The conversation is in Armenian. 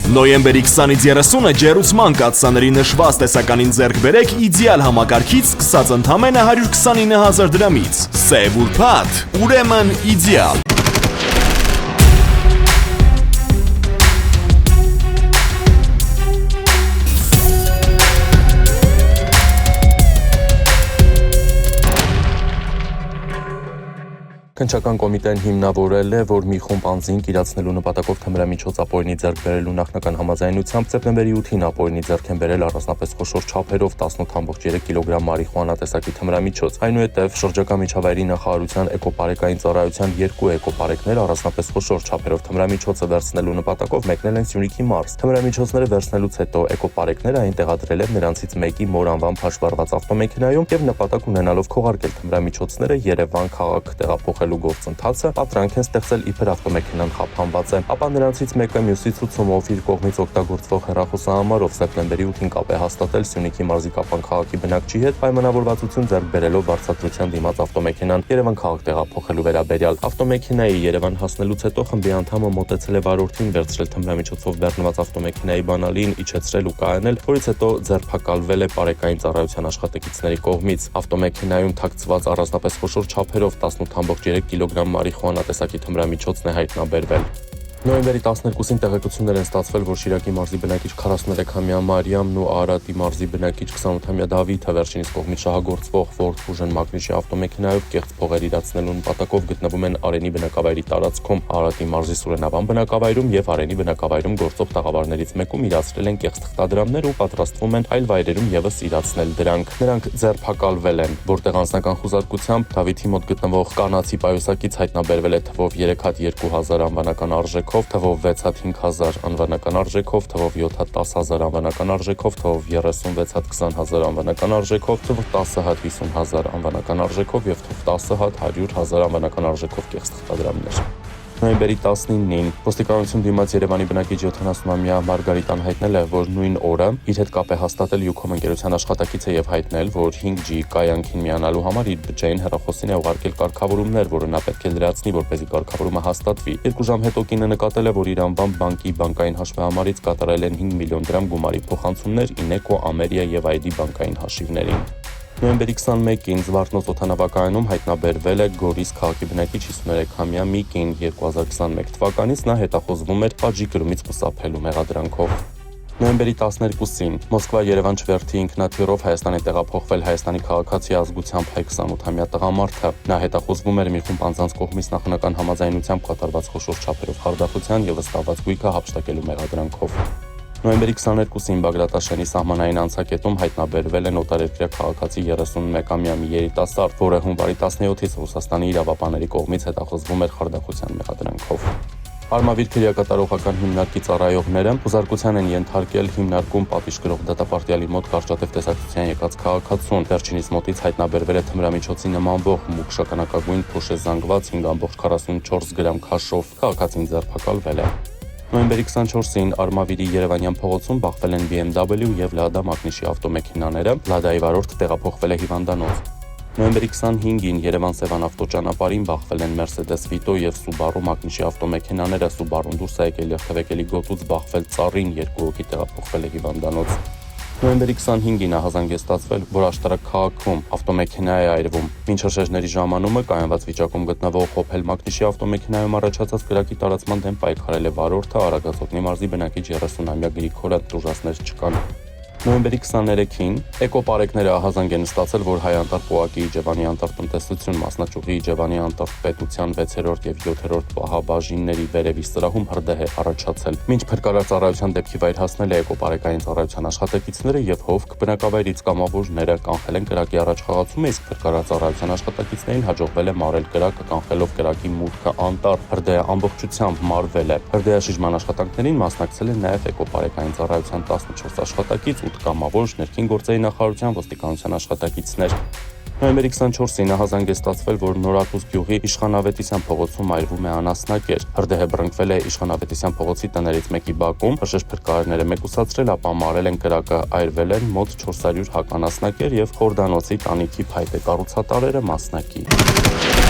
Նոյեմբերի 20-ից 30-ը ջեռուցման կաթսաների նշված տեսականին ձեռք բերեք իդեալ համակարգից սկսած ընդամենը 129,000 դրամից։ Սև ուրբաթ, ուրեմն իդեալ։ Քննչական կոմիտեն հիմնավորել է, որ մի խումբ անձինք իրացնելու նպատակով թմրամիջոց ապօրինի ձեռք բերելու նախնական համաձայնությամբ սեպտեմբերի 8-ին ապօրինի ձեռք են բերել առանձնապես խոշոր չափերով 18.3 կիլոգրամ մարիխուանա տեսակի թմրամիջոց։ Այնուհետև շրջակա միջավայրի նախարարության էկոպարեկային ծառայության 2 էկոպարեկներ առանձնապես խոշոր չափերով թմրամիջոցը վերցնելու նպատակով մեկնել են Սյունիքի մարզ։ Թմրամիջոցները վերցնելուց հետո էկոպարեկները այն տեղադրել են նրանցից մեկի մոր անվամբ հաշվառված ավտոմեքենայում եւ նպատակ ունենալով քողարկել թմրամիջոցները Երևան քաղաք տեղափոխել գործընթացը պատրանք են ստեղծել իբր ավտոմեքենան խափանված է, ապա նրանցից մեկը մյուսից ցուցումով իր կողմից օգտագործվող հեռախոսահամարով սեպտեմբերի 8-ին կապ է հաստատել Սյունիքի մարզի Կապան քաղաքի բնակչի հետ պայմանավորվածություն ձեռք բերելով վարձատրության դիմաց ավտոմեքենան Երևան քաղաք տեղափոխելու վերաբերյալ։ Ավտոմեքենայի Երևան հասնելուց հետո խմբի անդամը մոտեցել է վարորդին, վերցրել թմրամիջոցով բեռնված ավտոմեքենայի բանալին, իջեցրել ու կայանել, որից հետո ձերբակալվել է պարեկային ծառայության աշխատակիցների կողմից։ Ավտոմեքենայում թաքցված առանձնապես խոշոր չափերով 18.3 կիլոգրամ մարիխուանա տեսակի թմրամիջոցն է հայտնաբերվել։ Նոյեմբերի 12-ին տեղեկություններ են ստացվել, որ Շիրակի մարզի բնակիչ 43-ամյա Մարիամն ու Արարատի մարզի բնակիչ 28-ամյա Դավիթը վերջինիս կողմից շահագործվող Ford Fusion մակնիշի ավտոմեքենայով կեղծ փողեր իրացնելու նպատակով գտնվում են Արենի բնակավայրի տարածքում, Արարատի մարզի Սուրենավան բնակավայրում եւ Արենի բնակավայրում գործող տաղավարներից մեկում իրացրել են կեղծ թղթադրամներ ու պատրաստվում են այլ վայրերում եւս իրացնել դրանք։ Նրանք ձերբակալվել են, որտեղ անձնական խուզարկությամբ Դավիթի մոտ գտնվող կանացի պայուսակից հայտնաբերվել է թվով 3 հատ 2000 անվանական արժեք, թվով 6 հատ 5000 անվանական արժեքով, թվով 7 հատ 10000 անվանական արժեքով, թվով 36 հատ 20000 անվանական արժեքով, թվով 10 հատ 50000 անվանական արժեքով եւ թվով 10 հատ 100,000 անվանական արժեքով կեղծ թղթադրամներ։ Նոյեմբերի 19-ին ոստիկանություն դիմաց Երևանի բնակիչ 70-ամյա Մարգարիտան հայտնել է, որ նույն օրը իր հետ կապ է հաստատել Յուքոմ ընկերության աշխատակիցը եւ հայտնել, որ 5G կայանքին միանալու համար իր բջջային հեռախոսին է ուղարկել կարգավորումներ, որը նա պետք է լրացնի, որպեսզի կարգավորումը հաստատվի։ 2 ժամ հետո կինը նկատել է, որ իր անվամբ բանկի բանկային հաշվեհամարից կատարել են 5 միլիոն դրամ գումարի փոխանցումներ Ինեկո, Ամերիա եւ ID բանկային հաշիվներին։ Նոյեմբերի 21-ին Զվարթնոց օդանավակայանում հայտնաբերվել է Գորիս քաղաքի բնակիչ 53-ամյա մի կին։ 2021 թվականից նա հետախոզվում էր պատժի կրումից խուսափելու մեղադրանքով։ Նոյեմբերի 12-ին Մոսկվա-Երևան չվերթի ինքնաթիռով Հայաստան է տեղափոխվել Հայաստանի քաղաքացի ազգությամբ հայ 28-ամյա տղամարդը։ Նա հետախոզվում էր մի խումբ անձանց կողմից նախնական համաձայնությամբ կատարված խոշոր չափերով խարդախության եւ վստահված գույքը հափշտակելու մեղադրանքով։ Նոյեմբերի 22-ին Բագրատաշենի սահմանային անցակետում հայտնաբերվել է օտարերկրյա քաղաքացի 31-ամյա մի երիտասարդ, որը հունվարի 17-ից Ռուսաստանի իրավապահների կողմից հետախոզվում էր խարդախության մեղադրանքով։ Արմավիր քրեակատարողական հիմնարկի ծառայողները խուզարկության են ենթարկել հիմնարկում պատիժ կրող դատապարտյալի մոտ կարճատև տեսակցության եկած քաղաքացուն։ Վերջինիս մոտից հայտնաբերվել է թմրամիջոցի նմանվող մուգ շագանակագույն փոշե զանգված 5.44 գրամ քաշով։ Քաղաքացին ձերբակալվել է։ Նոյեմբերի 24-ին Արմավիրի Երևանյան փողոցում բախվել են BMW եւ Lada մակնիշի ավտոմեքենաները, Lada-ի վարորդ տեղափոխվել է հիվանդանոց։ Նոյեմբերի 25-ին Երևան-Սևան ավտոճանապարհին բախվել են Mercedes Vito եւ Subaru մակնիշի ավտոմեքենաները, Subaru-ն դուրս է եկել երթևեկելի գոտուց բախվել ծառին, 2 հոգի տեղափոխվել է հիվանդանոց։ Նոյեմբերի 25-ին ահազանգ է ստացվել, որ Աշտարակ քաղաքում ավտոմեքենա է այրվում։ Մինչ հրշեջների ժամանումը կայանված վիճակում գտնվող Opel մակնիշի ավտոմեքենայում առաջացած կրակի տարածման դեմ պայքարել է վարորդը, Արագածոտնի մարզի բնակիչ 30-ամյա Գրիգորը, տուժածներ չկան։ Նոյեմբերի 23-ին էկոպարեկները ահազանգ են ստացել, որ Հայ-Անտարտ ՊՕԱԿ-ի Իջևանի անտարտ տնտեսություն մասնաճյուղի Իջևանի անտարտ պետության 6-րդ եւ 7-րդ պահաբաժինների վերևի սրահում հրդեհ է առաջացել։ Մինչ փրկարարծառայության դեպքի վայր հասնել է էկոպարեկային ծառայության աշխատակիցները եւ Հովք բնակավայրից կամավորները կանխել են կրակի առաջխաղացումը, իսկ փրկարարծառայության աշխատակիցներին հաջողվել է մարել կրակը, կանխելով կրակի մուտքը անտառ։ Հրդեհը ամբողջությամբ մարվել է։ Հրդեհաշիժման աշխատանքներին մասնակցել են նաեւ էկոպարեկային ծառայության 14 աշխատակից, 8 կամավոր, ներքին գործերի նախարարության ոստիկանության աշխատակիցներ։ Նոյեմբերի 24-ին ահազանգ է ստացվել, որ Նորատուս գյուղի Իշխանավետիսյան փողոցում այրվում է անասնակեր։ Հրդեհը բռնկվել է Իշխանավետիսյան փողոցի տներից մեկի բակում, հրշեջ փրկարարները մեկուսացրել, ապա մարել են կրակը, այրվել են մոտ 400 հականասնակեր եւ խորդանոցի տանիքի փայտե կառուցատարերը մասնակի։